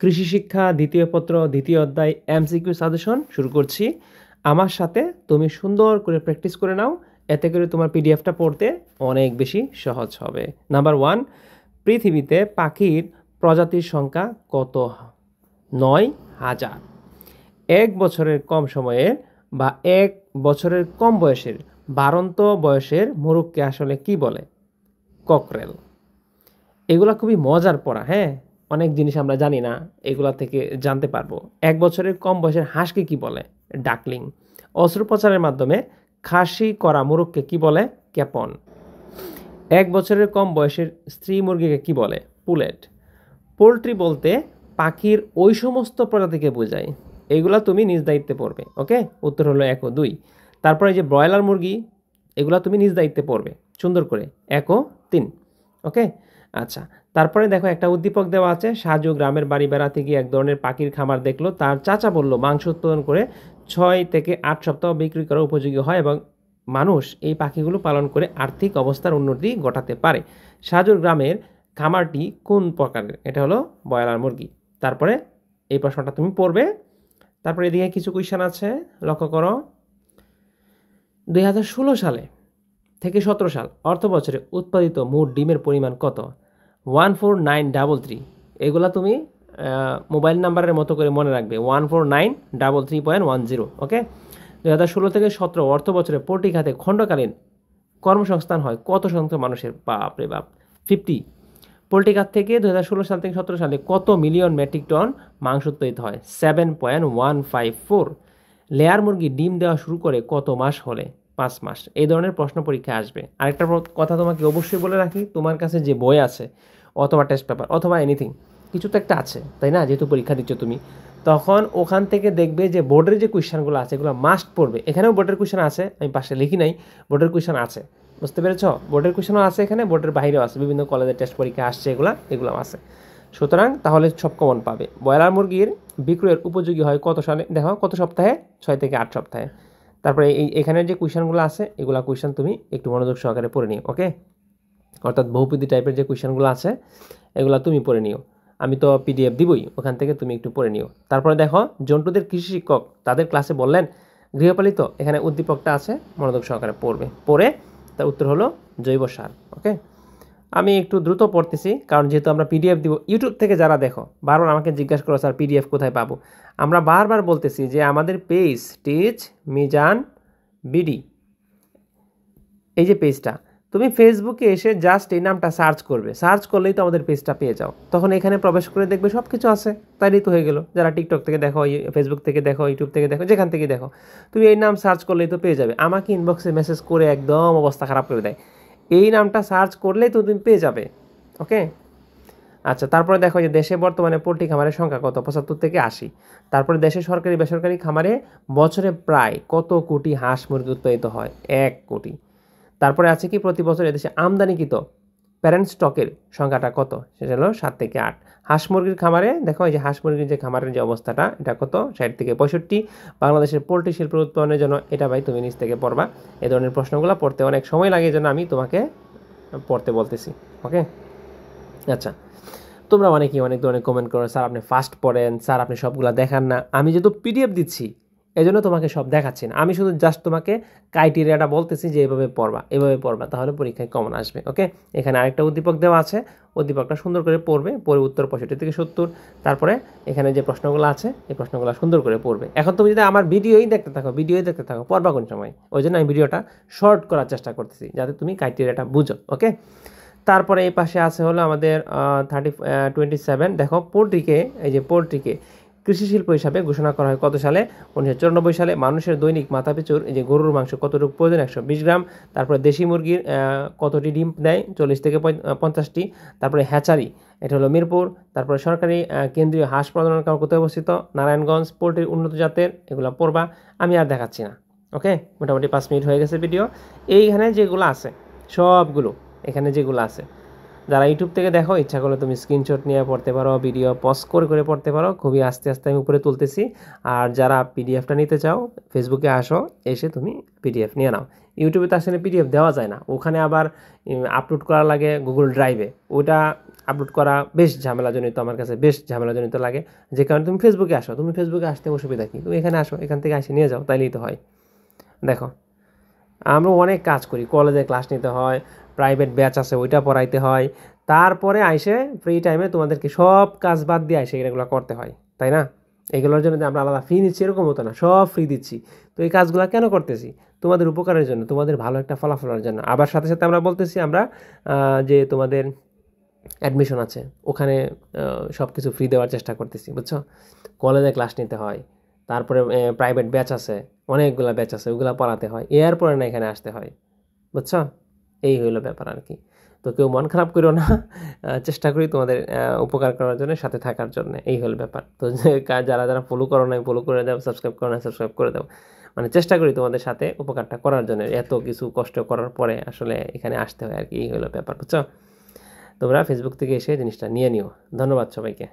কৃষি শিক্ষা দ্বিতীয় পত্র দ্বিতীয় অধ্যায় এমসিকিউ সাজেশন শুরু করছি। আমার সাথে তুমি সুন্দর করে প্র্যাকটিস করে নাও, এতে করে তোমার পিডিএফটা পড়তে অনেক বেশি সহজ হবে। নাম্বার 1, পৃথিবীতে পাখির প্রজাতির সংখ্যা কত? 9,000। 1 বছরের কম সময়ের বা 1 বছরের কম বয়সের বাড়ন্ত বয়সের মোরগকে আসলে কি বলে? ককরেল। এগুলা খুবই মজার পড়া, হ্যাঁ। অনেক জিনিস আমরা জানি না, এগুলা থেকে জানতে পারবো। 1 বছরের কম বয়সের হাঁসকে কি বলে? ডাকলিং। অস্ত্রোপচারের মাধ্যমে খাসি করা মোরগকে কি বলে? ক্যাপন। 1 বছরের কম বয়সের স্ত্রী মুরগিকে কি বলে? পুলেট। পোলট্রি বলতে পাখির ওই সমস্ত প্রজাতিকে বোঝায়। এগুলা তুমি নিজ দায়িত্বে পড়বে, ওকে। উত্তর হলো 1 ও 2। তারপরে যে ব্রয়লার মুরগি, এগুলা তুমি নিজ দায়িত্বে পড়বে সুন্দর করে, 1 ও 3, ওকে। আচ্ছা, তারপরে দেখো একটা উদ্দীপক দেওয়া আছে। সাজু গ্রামের বাড়ি বেড়াতে গিয়ে এক ধরনের পাখির খামার দেখলো। তার চাচা বলল মাংস উৎপাদন করে 6 থেকে 8 সপ্তাহ বিক্রি করা উপযোগী হয় এবং মানুষ এই পাখিগুলো পালন করে আর্থিক অবস্থার উন্নতি ঘটাতে পারে। সাজুর গ্রামের খামারটি কোন প্রকারের? এটা হলো ব্রয়লার মুরগি। তারপরে এই প্রশ্নটা তুমি পড়বে। তারপরে এদিকে কিছু কোয়েশ্চেন আছে, লক্ষ্য করো। 2016 সালে থেকে 17 সাল অর্থ বছরে উৎপাদিত মোট ডিমের পরিমাণ কত? 14933। এগুলা তুমি মোবাইল নাম্বারের মতো করে মনে রাখবে, 14933.10, ওকে। 2016 থেকে 17 অর্থ বছরে পোল্ট্রি খাতে খণ্ডকালীন কর্মসংস্থান হয় কত সংখ্যক মানুষের? বাপ রে বাপ, 50। পোল্ট্রি খাত থেকে 2016 সাল থেকে 17 সালে কত মিলিয়ন মেট্রিক টন মাংস উৎপাদিত হয়? 7.154। লেয়ার মুরগি ডিম দেওয়া শুরু করে কত মাস হলে? 5 মাস। এই ধরনের প্রশ্ন পরীক্ষায় আসবে। আরেকটা কথা তোমাকে অবশ্যই বলে রাখি, তোমার কাছে যে বই আছে অথবা টেস্ট পেপার অথবা এনিথিং, কিছু তো একটা আছে, তাই না? যেহেতু পরীক্ষা দিচ্ছ তুমি, তখন ওখান থেকে দেখবে যে বোর্ডের যে কোয়েশ্চেনগুলো আছে এগুলো মাস্ট পড়বে। এখানেও বোর্ডের কোয়েশ্চেন আছে, আমি পাশে লিখি নাই, বোর্ডের কোয়েশ্চেন আছে, বুঝতে পেরেছ? বোর্ডের কোয়েশ্চেনও আছে এখানে, বোর্ডের বাইরেও আছে, বিভিন্ন কলেজের টেস্ট পরীক্ষা আসছে এগুলো আছে। সুতরাং তাহলে সব কমন পাবে। ব্রয়লার মুরগির বিক্রয়ের উপযোগী হয় কত সালে? দেখো কত সপ্তাহে? 6 থেকে 8 সপ্তাহে। তারপরে এখানের যে কোয়েশ্চেনগুলো আছে এগুলো কোয়েশ্চেন তুমি একটু মনোযোগ সহকারে পড়ে নিও, ওকে। অর্থাৎ বহুপদী টাইপের যে কোয়েশ্চেনগুলো আছে এগুলো তুমি পড়ে নিও। আমি তো পিডিএফ দিবই, ওখান থেকে তুমি একটু পড়ে নিও। তারপরে দেখো, জন্টুদের কৃষি শিক্ষক তাদের ক্লাসে বললেন গৃহপালিত, এখানে উদ্দীপকটা আছে, মনোযোগ সহকারে পড়বে। পড়ে তার উত্তর হলো জৈব সার, ওকে। আমি একটু দ্রুত পড়তেছি কারণ যেহেতু আমরা পিডিএফ দিব। ইউটিউব থেকে যারা দেখো বারবার আমাকে জিজ্ঞাসা করো স্যার পিডিএফ কোথায় পাবো? আমরা বারবার বলতেছি যে আমাদের পেজ টিচ মিজান বিডি, এই যে পেজটা, তুমি ফেসবুকে এসে জাস্ট এই নামটা সার্চ করবে, সার্চ করলেই তো আমাদের পেজটা পেয়ে যাও। তখন এখানে প্রবেশ করে দেখবে সব কিছু আছে, তাইলেই তো হয়ে গেল। যারা টিকটক থেকে দেখো, ফেসবুক থেকে দেখো, ইউটিউব থেকে দেখো, যেখান থেকে দেখো, তুমি এই নাম সার্চ করলেই তো পেয়ে যাবে। আমাকে ইনবক্সে মেসেজ করে একদম অবস্থা খারাপ করে দেয়, এই নামটা সার্চ করলেই তো তুমি পেয়ে যাবে, ওকে। আচ্ছা, তারপরে দেখো যে দেশে বর্তমানে পোল্ট্রি খামারের সংখ্যা কত? 75 থেকে 80। তারপরে দেশে সরকারি বেসরকারি খামারে বছরে প্রায় কত কোটি হাঁস মুরগি উৎপাদিত হয়? 1 কোটি। তারপরে আছে কি প্রতি বছর এদেশে আমদানিকৃত প্যারেন্ট স্টকের সংখ্যাটা কত? সেটা হলো 7 থেকে 8। হাঁস মুরগির খামারে দেখো, এই যে হাঁস মুরগির যে খামারের যে অবস্থাটা, এটা কত? 60 থেকে 65। বাংলাদেশের পোল্ট্রি শিল্পের উৎপাদনের জন্য, এটা ভাই তুমি নিজ থেকে পড়বা। এই ধরনের প্রশ্নগুলো পড়তে অনেক সময় লাগে, এই জন্য আমি তোমাকে পড়তে বলতেছি, ওকে। আচ্ছা, তোমরা অনেক ধরনের কমেন্ট করো, স্যার আপনি ফাস্ট পড়েন, স্যার আপনি সবগুলো দেখান না। আমি যেহেতু পিডিএফ দিচ্ছি এই জন্য তোমাকে সব দেখাচ্ছি না, আমি শুধু জাস্ট তোমাকে ক্রাইটেরিয়াটা বলতেছি যে এভাবে পড়বা, তাহলে পরীক্ষায় কমন আসবে, ওকে। এখানে আরেকটা উদ্দীপক দেওয়া আছে, উদ্দীপকটা সুন্দর করে পড়বে, পরে উত্তর 65 থেকে 70। তারপরে এখানে যে প্রশ্নগুলো আছে এই প্রশ্নগুলো সুন্দর করে পড়বে। এখন তুমি যদি আমার ভিডিওই দেখতে থাকো, পড়বা কোন সময়? ওই জন্য আমি ভিডিওটা শর্ট করার চেষ্টা করতেছি যাতে তুমি ক্রাইটেরিয়াটা বুঝো, ওকে। তারপরে এই পাশে আছে হলো আমাদের 27। দেখো, পোল্ট্রিকে কৃষি শিল্প হিসাবে ঘোষণা করা হয় কত সালে? 1994 সালে। মানুষের দৈনিক মাথাপিছুর এই যে গরুর মাংস কতটুকু প্রয়োজন? 120 গ্রাম। তারপরে দেশি মুরগির কতটি ডিম দেয়? 40 থেকে 50টি। তারপরে হ্যাচারি, এটা হলো মিরপুর। তারপরে সরকারি কেন্দ্রীয় হাঁস প্রজনন কেন্দ্র কোথায় অবস্থিত? নারায়ণগঞ্জ। পোল্ট্রির উন্নত জাতের, এগুলো পড়বা, আমি আর দেখাচ্ছি না, ওকে। মোটামুটি 5 মিনিট হয়ে গেছে ভিডিও। এইখানে যেগুলো আছে সবগুলো, এখানে যেগুলো আছে, যারা ইউটিউব থেকে দেখো ইচ্ছা করলে তুমি স্ক্রিনশট নিয়ে পড়তে পারো, ভিডিও পজ করে পড়তে পারো, খুবই আস্তে আস্তে আমি উপরে তুলতেছি। আর যারা পিডিএফটা নিতে চাও ফেসবুকে আসো, এসে তুমি পিডিএফ নিয়ে নাও। ইউটিউবে তো আসলে পিডিএফ দেওয়া যায় না, ওখানে আবার আপলোড করা লাগে গুগল ড্রাইভে, ওটা আপলোড করা বেশ ঝামেলাজনিত, আমার কাছে বেশ ঝামেলাজনিত লাগে, যে কারণে তুমি ফেসবুকে আসো। তুমি ফেসবুকে আসতে অসুবিধা কি, তুমি এখানে আসো, এখান থেকে আসে নিয়ে যাও, তাইলেই তো হয়। দেখো আমরা অনেক কাজ করি, কলেজে ক্লাস নিতে হয়, প্রাইভেট ব্যাচ আছে ওইটা পড়াইতে হয়, তারপরে আইসে ফ্রি টাইমে তোমাদেরকে সব কাজ বাদ দিয়ে আইসে এগুলো করতে হয়, তাই না? এগুলোর জন্য যে আমরা আলাদা ফি নিচ্ছি এরকম হতো না, সব ফ্রি দিচ্ছি। তো এই কাজগুলো কেন করতেছি? তোমাদের উপকারের জন্য, তোমাদের ভালো একটা ফলাফলের জন্য। আবার সাথে সাথে আমরা বলতেছি আমরা যে তোমাদের অ্যাডমিশন আছে ওখানে সব কিছু ফ্রি দেওয়ার চেষ্টা করতেছি, বুঝছো? কলেজে ক্লাস নিতে হয়, তারপরে প্রাইভেট ব্যাচ আছে, অনেকগুলো ব্যাচ আছে, ওগুলো পড়াতে হয়, এরপরে না এখানে আসতে হয়, বুঝছো? এই হইলো ব্যাপার আর কি। তো কেউ মন খারাপ করো না, চেষ্টা করি তোমাদের উপকার করার জন্য, সাথে থাকার জন্য, এই হলো ব্যাপার। তো যারা যারা ফলো করো না ফলো করে দাও, সাবস্ক্রাইব করো না সাবস্ক্রাইব করে দাও। মানে চেষ্টা করি তোমাদের সাথে উপকারটা করার জন্য, এত কিছু কষ্ট করার পরে আসলে এখানে আসতে হয় আর কি, এই হলো ব্যাপার, বুঝছো? তোমরা ফেসবুক থেকে এসে জিনিসটা নিয়ে নিও। ধন্যবাদ সবাইকে।